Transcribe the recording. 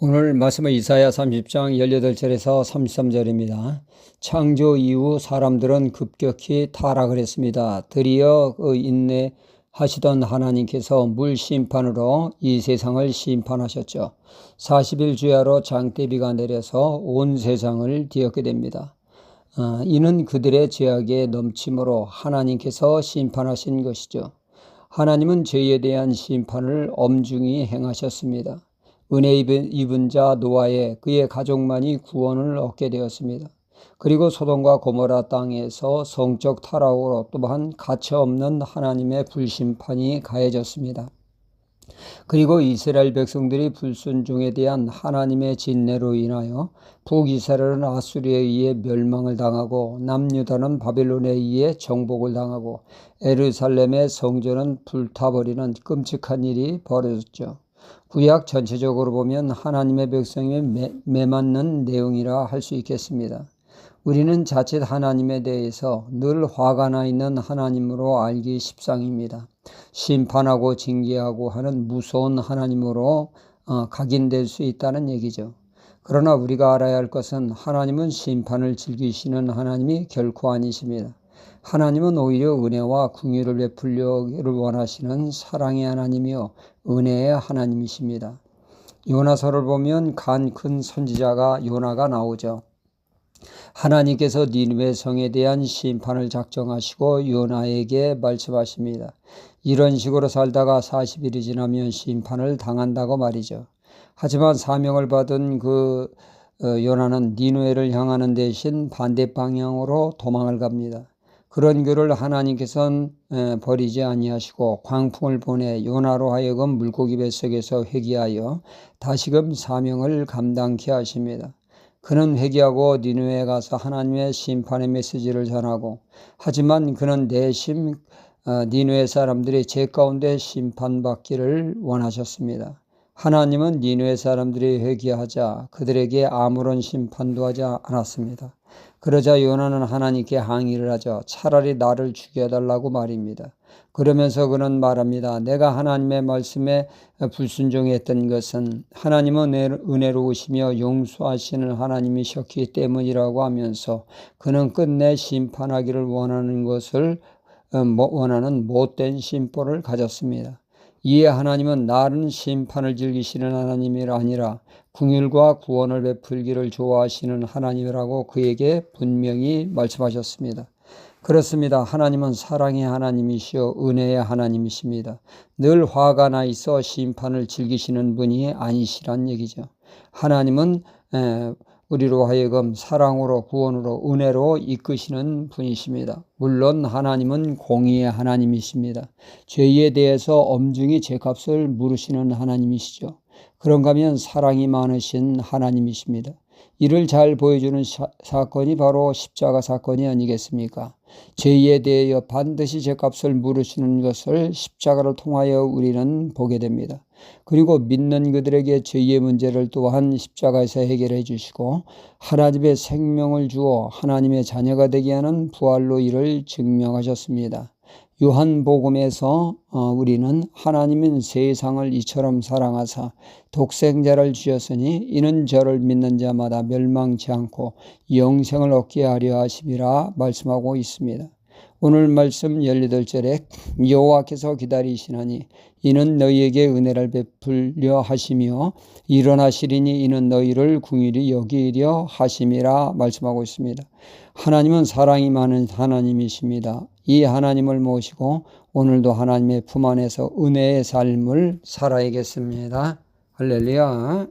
오늘 말씀은 이사야 30장 18절에서 33절입니다. 창조 이후 사람들은 급격히 타락을 했습니다. 드디어 인내하시던 하나님께서 물 심판으로 이 세상을 심판하셨죠. 40일 주야로 장대비가 내려서 온 세상을 뒤엎게 됩니다. 이는 그들의 죄악의 넘침으로 하나님께서 심판하신 것이죠. 하나님은 죄에 대한 심판을 엄중히 행하셨습니다. 은혜 입은 자 노아에 그의 가족만이 구원을 얻게 되었습니다. 그리고 소돔과 고모라 땅에서 성적 타락으로 또한 가차없는 하나님의 불심판이 가해졌습니다. 그리고 이스라엘 백성들이 불순종에 대한 하나님의 진노로 인하여 북이스라엘은 아수리에 의해 멸망을 당하고 남유다는 바벨론에 의해 정복을 당하고 예루살렘의 성전은 불타버리는 끔찍한 일이 벌어졌죠. 구약 전체적으로 보면 하나님의 백성에 매맞는 내용이라 할 수 있겠습니다. 우리는 자칫 하나님에 대해서 늘 화가 나 있는 하나님으로 알기 십상입니다. 심판하고 징계하고 하는 무서운 하나님으로 각인될 수 있다는 얘기죠. 그러나 우리가 알아야 할 것은 하나님은 심판을 즐기시는 하나님이 결코 아니십니다. 하나님은 오히려 은혜와 긍휼을 베풀려를 원하시는 사랑의 하나님이요 은혜의 하나님이십니다. 요나서를 보면 간 큰 선지자가 요나가 나오죠. 하나님께서 니느웨 성에 대한 심판을 작정하시고 요나에게 말씀하십니다. 이런 식으로 살다가 40일이 지나면 심판을 당한다고 말이죠. 하지만 사명을 받은 요나는 니느웨를 향하는 대신 반대 방향으로 도망을 갑니다. 그런 그를 하나님께서는 버리지 아니하시고 광풍을 보내 요나로 하여금 물고기 뱃속에서 회개하여 다시금 사명을 감당케 하십니다. 그는 회개하고 니느웨에 가서 하나님의 심판의 메시지를 전하고 하지만 그는 내심 니느웨 사람들이 죄 가운데 심판받기를 원하셨습니다. 하나님은 니느웨 사람들이 회개하자 그들에게 아무런 심판도 하지 않았습니다. 그러자 요나는 하나님께 항의를 하죠. 차라리 나를 죽여달라고 말입니다. 그러면서 그는 말합니다. 내가 하나님의 말씀에 불순종했던 것은 하나님은 은혜로우시며 용서하시는 하나님이셨기 때문이라고 하면서 그는 끝내 심판하기를 원하는 못된 심보를 가졌습니다. 이에 하나님은 나는 심판을 즐기시는 하나님이 아니라 긍휼과 구원을 베풀기를 좋아하시는 하나님이라고 그에게 분명히 말씀하셨습니다. 그렇습니다. 하나님은 사랑의 하나님이시요 은혜의 하나님이십니다. 늘 화가 나 있어 심판을 즐기시는 분이 아니시란 얘기죠. 하나님은 우리로 하여금 사랑으로 구원으로 은혜로 이끄시는 분이십니다. 물론 하나님은 공의의 하나님이십니다. 죄에 대해서 엄중히 죄값을 물으시는 하나님이시죠. 그런가 하면 사랑이 많으신 하나님이십니다. 이를 잘 보여주는 사건이 바로 십자가 사건이 아니겠습니까? 죄에 대하여 반드시 죄값을 물으시는 것을 십자가를 통하여 우리는 보게 됩니다. 그리고 믿는 그들에게 죄의 문제를 또한 십자가에서 해결해 주시고 하나님의 생명을 주어 하나님의 자녀가 되게 하는 부활로 이를 증명하셨습니다. 요한복음에서 우리는 하나님은 세상을 이처럼 사랑하사 독생자를 주셨으니 이는 저를 믿는 자마다 멸망치 않고 영생을 얻게 하려 하심이라 말씀하고 있습니다. 오늘 말씀 18절에 여호와께서 기다리시나니 이는 너희에게 은혜를 베풀려 하시며 일어나시리니 이는 너희를 긍휼히 여기려 하심이라 말씀하고 있습니다. 하나님은 사랑이 많은 하나님이십니다. 이 하나님을 모시고 오늘도 하나님의 품 안에서 은혜의 삶을 살아야겠습니다. 할렐루야.